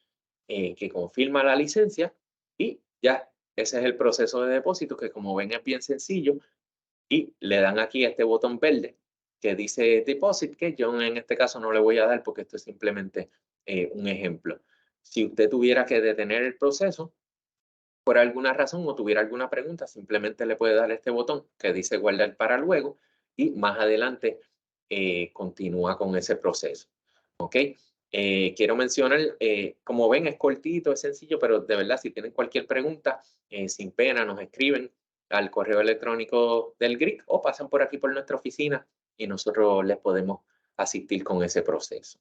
que confirma la licencia y ya ese es el proceso de depósito que como ven es bien sencillo y le dan aquí este botón verde que dice Deposit, que yo en este caso no le voy a dar porque esto es simplemente un ejemplo. Si usted tuviera que detener el proceso por alguna razón o tuviera alguna pregunta, simplemente le puede dar este botón que dice guardar para luego y más adelante continúa con ese proceso. ¿Ok? Quiero mencionar, como ven, es cortito, es sencillo, pero de verdad, si tienen cualquier pregunta, sin pena, nos escriben al correo electrónico del GRIC o pasan por aquí por nuestra oficina y nosotros les podemos asistir con ese proceso.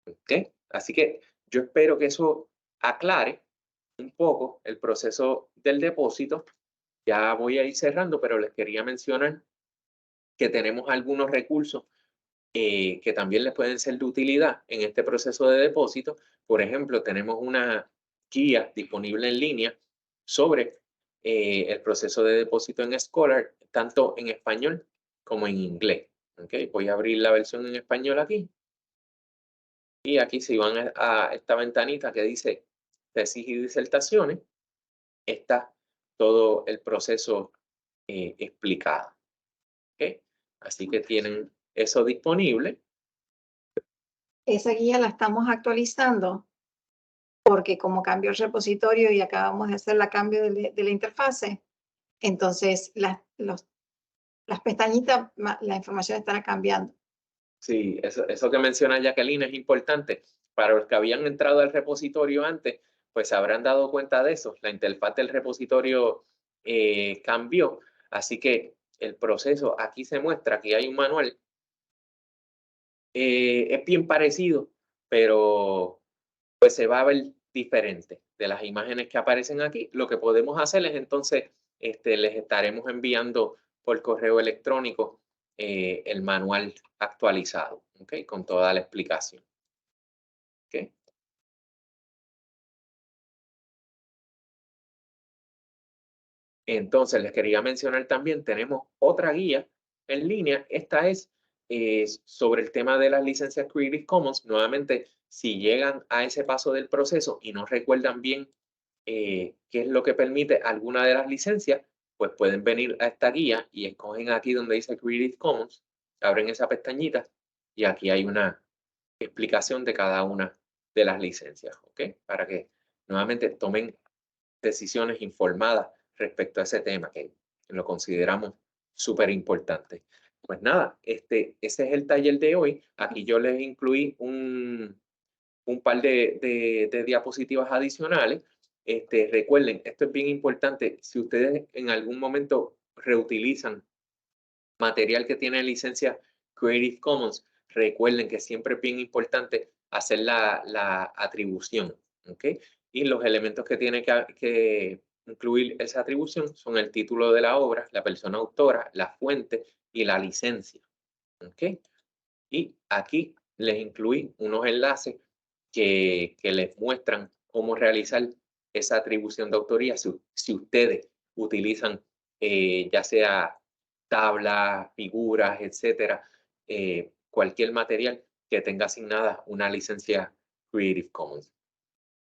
¿Okay? Así que yo espero que eso aclare un poco el proceso del depósito. Ya voy a ir cerrando, pero les quería mencionar que tenemos algunos recursos que también les pueden ser de utilidad en este proceso de depósito. Por ejemplo, tenemos una guía disponible en línea sobre el proceso de depósito en Scholar, tanto en español como en inglés. ¿Okay? Voy a abrir la versión en español aquí. Y aquí si van a esta ventanita que dice tesis y disertaciones, está todo el proceso explicado. ¿Okay? Así que tienen eso disponible. Esa guía la estamos actualizando porque como cambió el repositorio y acabamos de hacer el cambio de la interfase, entonces las pestañitas, la información estará cambiando. Sí, eso que menciona Jacqueline es importante. Para los que habían entrado al repositorio antes, pues se habrán dado cuenta de eso. La interfaz del repositorio cambió, así que el proceso aquí se muestra, aquí hay un manual. Es bien parecido, pero pues se va a ver diferente de las imágenes que aparecen aquí. Lo que podemos hacer es entonces, les estaremos enviando por correo electrónico el manual actualizado, ¿ok? Con toda la explicación. ¿Ok? Entonces, les quería mencionar también, tenemos otra guía en línea. Esta es sobre el tema de las licencias Creative Commons. Nuevamente, si llegan a ese paso del proceso y no recuerdan bien qué es lo que permite alguna de las licencias, pues pueden venir a esta guía y escogen aquí donde dice Creative Commons, abren esa pestañita y aquí hay una explicación de cada una de las licencias, ¿ok? Para que nuevamente tomen decisiones informadas respecto a ese tema que lo consideramos súper importante. Pues nada, ese es el taller de hoy. Aquí yo les incluí un par de diapositivas adicionales. Recuerden, esto es bien importante. Si ustedes en algún momento reutilizan material que tiene licencia Creative Commons, recuerden que siempre es bien importante hacer la atribución, ¿ok? Y los elementos que tiene que incluir esa atribución son el título de la obra, la persona autora, la fuente y la licencia, ¿ok? Y aquí les incluí unos enlaces que les muestran cómo realizar esa atribución de autoría si ustedes utilizan ya sea tablas, figuras, etcétera, cualquier material que tenga asignada una licencia Creative Commons.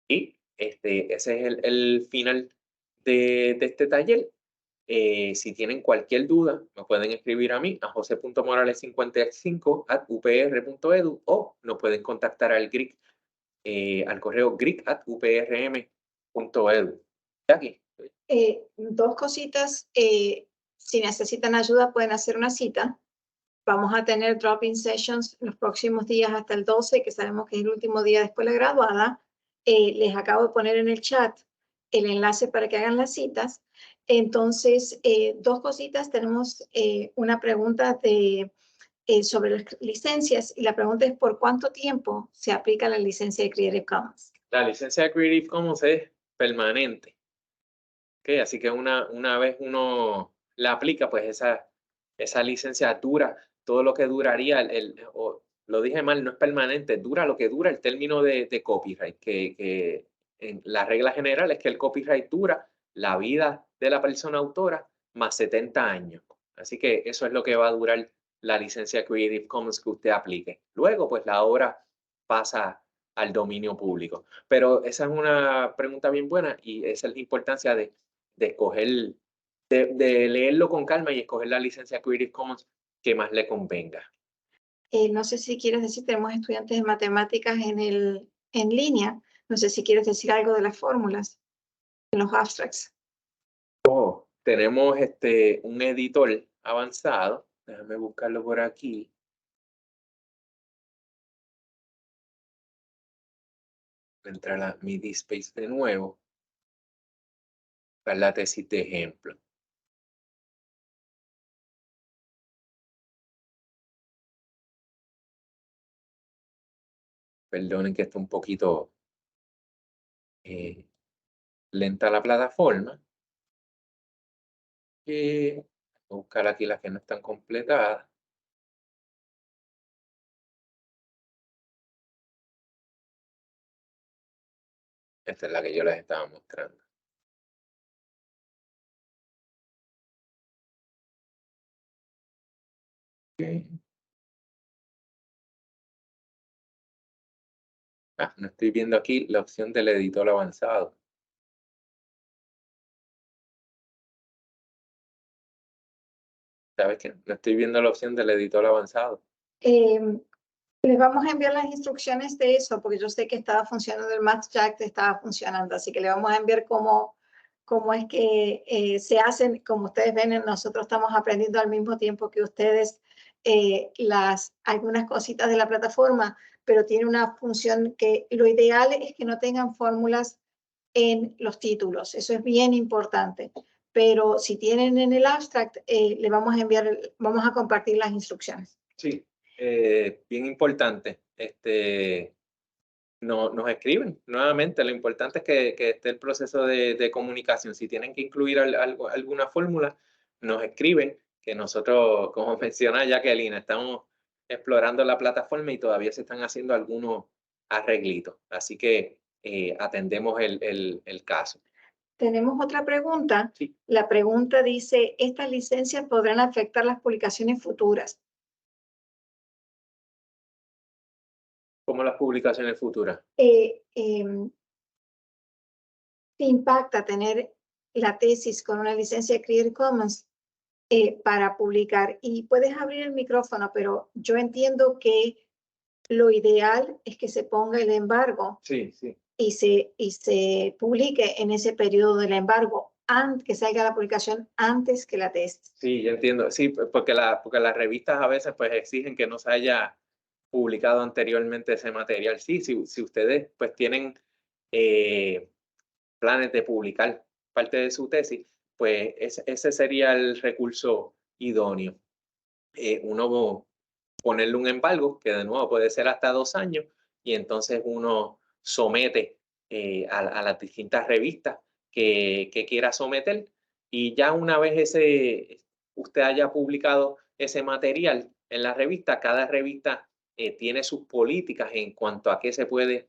Y ese es el final de este taller. Si tienen cualquier duda, me pueden escribir a mí, a jose.morales55@upr.edu o nos pueden contactar al GRIC, al correo gric@uprm.edu. Jackie. Dos cositas. Si necesitan ayuda, pueden hacer una cita. Vamos a tener drop-in sessions los próximos días hasta el 12, que sabemos que es el último día después de la graduada. Les acabo de poner en el chat el enlace para que hagan las citas. Entonces, dos cositas. Tenemos una pregunta sobre las licencias y la pregunta es ¿por cuánto tiempo se aplica la licencia de Creative Commons? La licencia de Creative Commons es permanente. ¿Okay? Así que una vez uno la aplica, pues esa licencia dura todo lo que duraría, lo dije mal, no es permanente, dura lo que dura el término de copyright, que en la regla general es que el copyright dura la vida de la persona autora más 70 años. Así que eso es lo que va a durar la licencia Creative Commons que usted aplique. Luego, pues la obra pasa al dominio público. Pero esa es una pregunta bien buena y esa es la importancia de escoger, de leerlo con calma y escoger la licencia Creative Commons que más le convenga. No sé si quieres decir, tenemos estudiantes de matemáticas en línea. No sé si quieres decir algo de las fórmulas en los abstracts. Tenemos un editor avanzado. Déjame buscarlo por aquí. Entrar a mi DSpace de nuevo. Para la tesis de ejemplo. Perdonen que está un poquito lenta la plataforma. Voy a buscar aquí las que no están completadas. Esta es la que yo les estaba mostrando. Okay. No estoy viendo aquí la opción del editor avanzado. ¿Sabes qué? No estoy viendo la opción del editor avanzado. Les vamos a enviar las instrucciones de eso, porque yo sé que estaba funcionando el MathJack, estaba funcionando, así que le vamos a enviar cómo es que se hacen. Como ustedes ven, nosotros estamos aprendiendo al mismo tiempo que ustedes algunas cositas de la plataforma, pero tiene una función que lo ideal es que no tengan fórmulas en los títulos. Eso es bien importante. Pero si tienen en el abstract, le vamos a enviar, vamos a compartir las instrucciones. Sí, bien importante. Nos escriben nuevamente. Lo importante es que esté el proceso de comunicación. Si tienen que incluir alguna fórmula, nos escriben, que nosotros, como menciona Jacqueline, estamos explorando la plataforma y todavía se están haciendo algunos arreglitos. Así que atendemos el caso. Tenemos otra pregunta. Sí. La pregunta dice, ¿estas licencias podrán afectar las publicaciones futuras? ¿Cómo las publicaciones futuras? ¿Te impacta tener la tesis con una licencia Creative Commons para publicar? Y puedes abrir el micrófono, pero yo entiendo que lo ideal es que se ponga el embargo. Sí, sí. Y se publique en ese periodo del embargo, que salga la publicación antes que la tesis. Sí, yo entiendo. Sí, porque las revistas a veces pues exigen que no se haya publicado anteriormente ese material. Sí, si ustedes pues tienen planes de publicar parte de su tesis, pues ese sería el recurso idóneo. Uno ponerle un embargo, que de nuevo puede ser hasta 2 años, y entonces uno somete a las distintas revistas que quiera someter, y ya una vez usted haya publicado ese material en la revista, cada revista tiene sus políticas en cuanto a qué se puede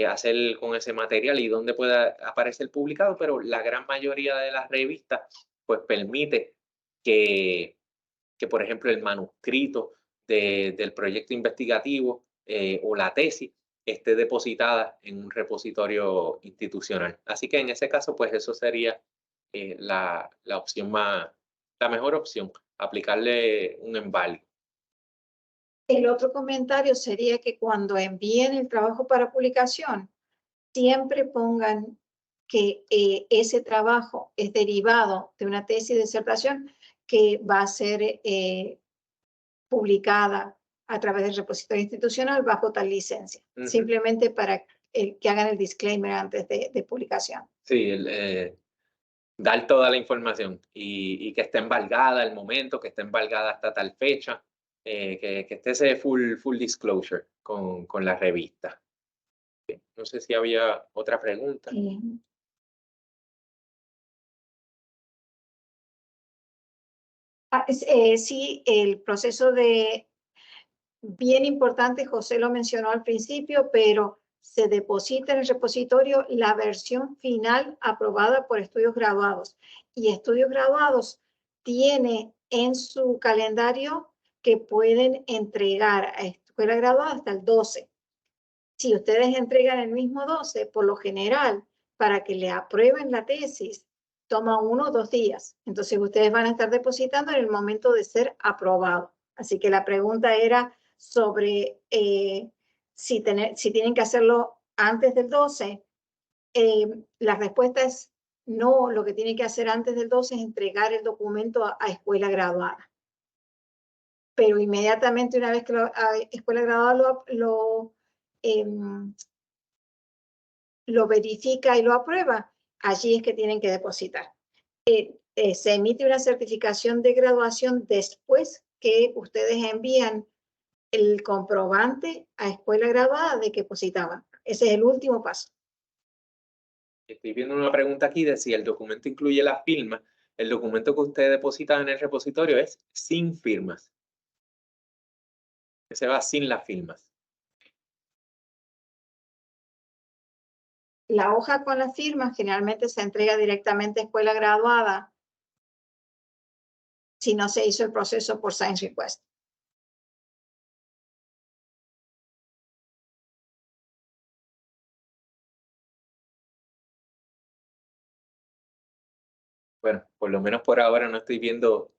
hacer con ese material y dónde pueda aparecer publicado, pero la gran mayoría de las revistas pues permite que por ejemplo el manuscrito del proyecto investigativo o la tesis esté depositada en un repositorio institucional. Así que en ese caso, pues eso sería la opción la mejor opción, aplicarle un embargo. El otro comentario sería que cuando envíen el trabajo para publicación, siempre pongan que ese trabajo es derivado de una tesis de disertación que va a ser publicada a través del repositorio institucional bajo tal licencia. Simplemente para que hagan el disclaimer antes de publicación. Sí, dar toda la información y que esté embargada al momento, que esté embargada hasta tal fecha, que esté ese full disclosure con la revista. No sé si había otra pregunta. Sí, el proceso bien importante, José lo mencionó al principio, pero se deposita en el repositorio la versión final aprobada por estudios graduados. Y estudios graduados tiene en su calendario que pueden entregar a escuela graduada hasta el 12. Si ustedes entregan el mismo 12, por lo general, para que le aprueben la tesis, toma 1 o 2 días. Entonces, ustedes van a estar depositando en el momento de ser aprobado. Así que la pregunta era sobre si tienen que hacerlo antes del 12. La respuesta es no. Lo que tienen que hacer antes del 12 es entregar el documento a escuela graduada. Pero inmediatamente, una vez que la escuela graduada lo verifica y lo aprueba, allí es que tienen que depositar. Se emite una certificación de graduación después que ustedes envían el comprobante a escuela graduada de que depositaban. Ese es el último paso. Estoy viendo una pregunta aquí de si el documento incluye las firmas. El documento que ustedes depositan en el repositorio es sin firmas. Ese va sin las firmas. La hoja con las firmas generalmente se entrega directamente a escuela graduada si no se hizo el proceso por Science Request. Bueno, por lo menos por ahora no estoy viendo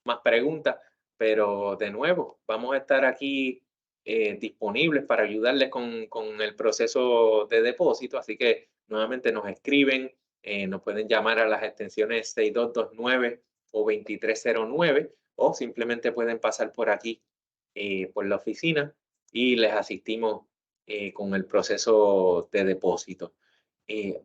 más preguntas, pero de nuevo, vamos a estar aquí disponibles para ayudarles con el proceso de depósito, así que nuevamente nos escriben, nos pueden llamar a las extensiones 6229 o 2309 o simplemente pueden pasar por aquí, por la oficina y les asistimos con el proceso de depósito.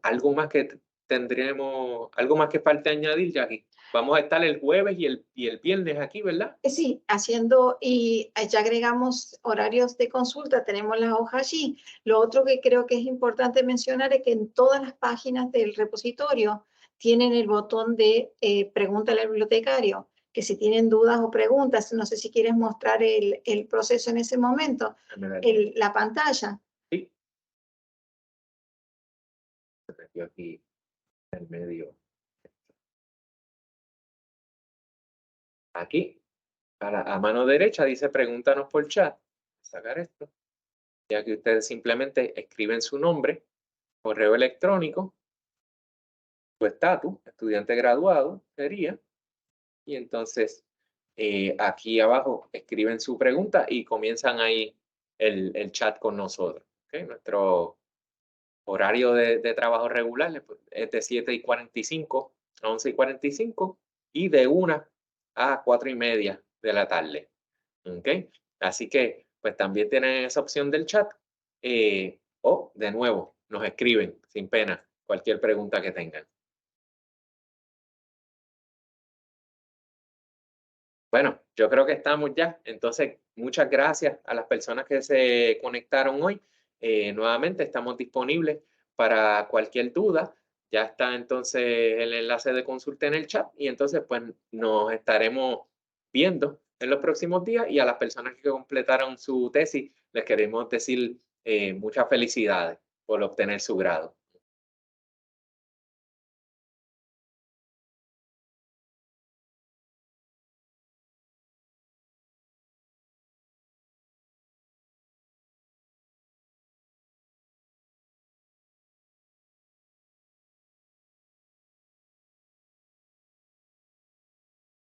algo más que tendremos, algo más que falta añadir, Jackie. Vamos a estar el jueves y el viernes aquí, ¿verdad? Sí, haciendo y ya agregamos horarios de consulta, tenemos la hoja allí. Lo otro que creo que es importante mencionar es que en todas las páginas del repositorio tienen el botón de pregúntale al bibliotecario, que si tienen dudas o preguntas, no sé si quieres mostrar el proceso en ese momento, la pantalla. Sí. Se metió aquí en el medio. Aquí, a mano derecha dice pregúntanos por chat. Sacar esto. Ya que ustedes simplemente escriben su nombre, correo electrónico, su estatus, estudiante graduado sería, y entonces aquí abajo escriben su pregunta y comienzan ahí el chat con nosotros. ¿Okay? Nuestro horario de trabajo regular pues, es de 7:45 a 11:45 y de 1 a 4:30 de la tarde. ¿Okay? Así que pues también tienen esa opción del chat o de nuevo nos escriben sin pena cualquier pregunta que tengan. Bueno, yo creo que estamos ya. Entonces, muchas gracias a las personas que se conectaron hoy. Nuevamente estamos disponibles para cualquier duda. Ya está entonces el enlace de consulta en el chat y entonces pues nos estaremos viendo en los próximos días y a las personas que completaron su tesis les queremos decir muchas felicidades por obtener su grado.